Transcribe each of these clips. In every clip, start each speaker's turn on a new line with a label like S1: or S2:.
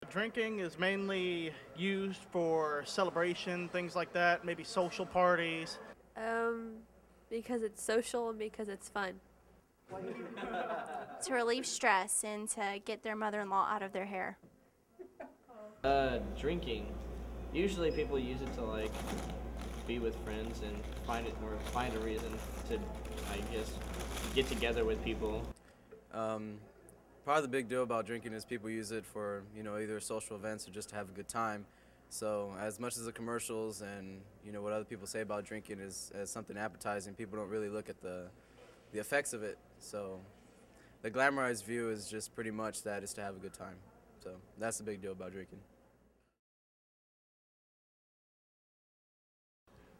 S1: Drinking is mainly used for celebration, things like that, maybe social parties.
S2: Because it's social and because it's fun.
S3: To relieve stress and to get their mother-in-law out of their hair.
S4: Drinking. Usually people use it to like be with friends and find a reason to, I guess, get together with people.
S5: Part of the big deal about drinking is people use it for, either social events or just to have a good time. So as much as the commercials and, what other people say about drinking is as something appetizing, people don't really look at the effects of it. So the glamorized view is just pretty much that, is to have a good time. So that's the big deal about drinking.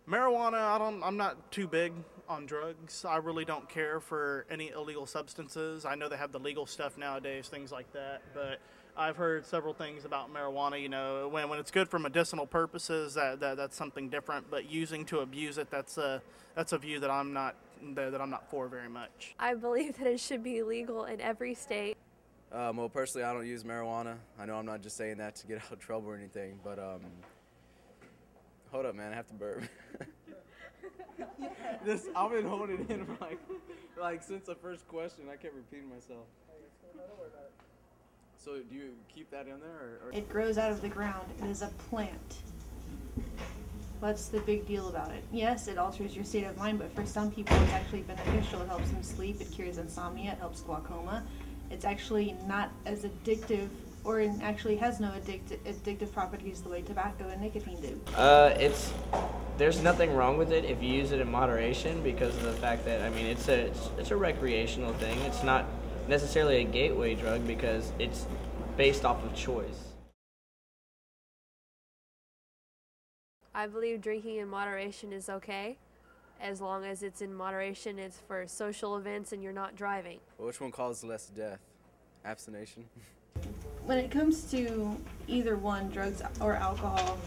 S1: Marijuana, I'm not too big on drugs. I really don't care for any illegal substances. I know they have the legal stuff nowadays, things like that, but I've heard several things about marijuana. When it's good for medicinal purposes, that's something different, but using to abuse it, that's a view that I'm not for very much.
S2: I believe that it should be legal in every state.
S5: Well, personally, I don't use marijuana. I know I'm not just saying that to get out of trouble or anything, but hold up, man, I have to burp. I've been holding it in for like since the first question. I kept repeating myself. So do you keep that in there? Or?
S6: It grows out of the ground. It is a plant. What's the big deal about it? Yes, it alters your state of mind, but for some people it's actually beneficial. It helps them sleep, it cures insomnia, it helps glaucoma. It's actually not as addictive, or it actually has no addictive properties the way tobacco and nicotine do.
S4: There's nothing wrong with it if you use it in moderation, because of the fact that, it's a recreational thing. It's not necessarily a gateway drug because it's based off of choice.
S2: I believe drinking in moderation is okay, as long as it's in moderation, it's for social events and you're not driving.
S5: Well, which one causes less death? Abstination?
S6: When it comes to either one, drugs or alcohol,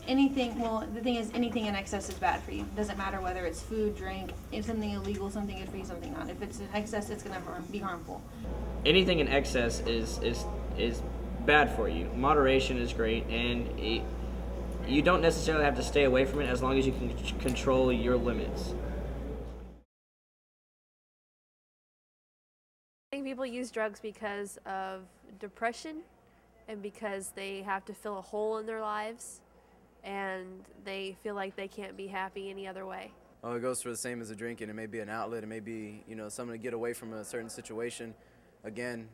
S6: the thing is, anything in excess is bad for you. It doesn't matter whether it's food, drink, if something illegal, something good for you, something not. If it's in excess, it's going to be harmful.
S4: Anything in excess is bad for you. Moderation is great, and you don't necessarily have to stay away from it as long as you can control your limits.
S2: I think people use drugs because of depression and because they have to fill a hole in their lives and they feel like they can't be happy any other way.
S5: Oh, it goes for the same as the drinking. It may be an outlet. It may be, something to get away from a certain situation. Again,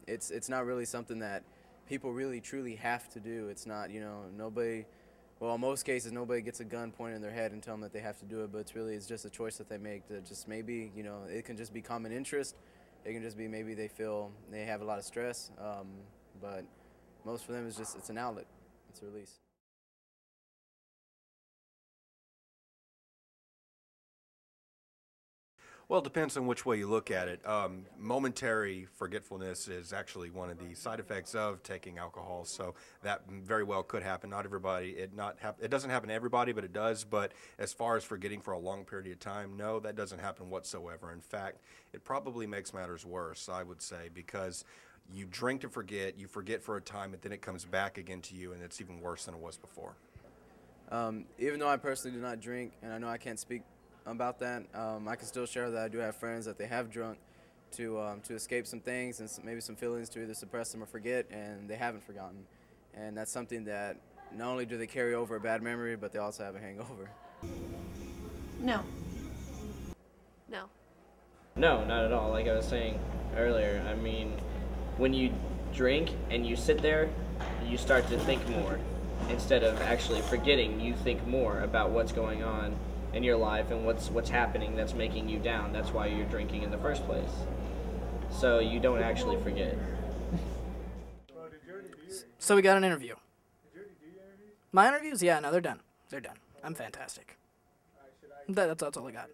S5: it's not really something that people really truly have to do. It's not, nobody, well, in most cases, nobody gets a gun pointed in their head and tell them that they have to do it, but it's just a choice that they make. That just maybe, it can just be common interest. It can just be maybe they feel they have a lot of stress, but most for them it's an outlet. It's a release.
S7: Well, it depends on which way you look at it. Momentary forgetfulness is actually one of the side effects of taking alcohol, so that very well could happen. Not everybody, it doesn't happen to everybody, but it does. But as far as forgetting for a long period of time, no, that doesn't happen whatsoever. In fact, it probably makes matters worse, I would say, because you drink to forget, you forget for a time, and then it comes back again to you, and it's even worse than it was before.
S5: Even though I personally do not drink, and I know I can't speak about that, I can still share that I do have friends that they have drunk to escape some things and maybe some feelings, to either suppress them or forget, and they haven't forgotten. And that's something that not only do they carry over a bad memory, but they also have a hangover.
S6: No.
S2: No.
S4: No, not at all. Like I was saying earlier, when you drink and you sit there, you start to think more. Instead of actually forgetting, you think more about what's going on in your life and what's happening that's making you down. That's why you're drinking in the first place. So you don't actually forget.
S8: So we got an interview. My interviews? Yeah, no, they're done. They're done. I'm fantastic. That's all I got.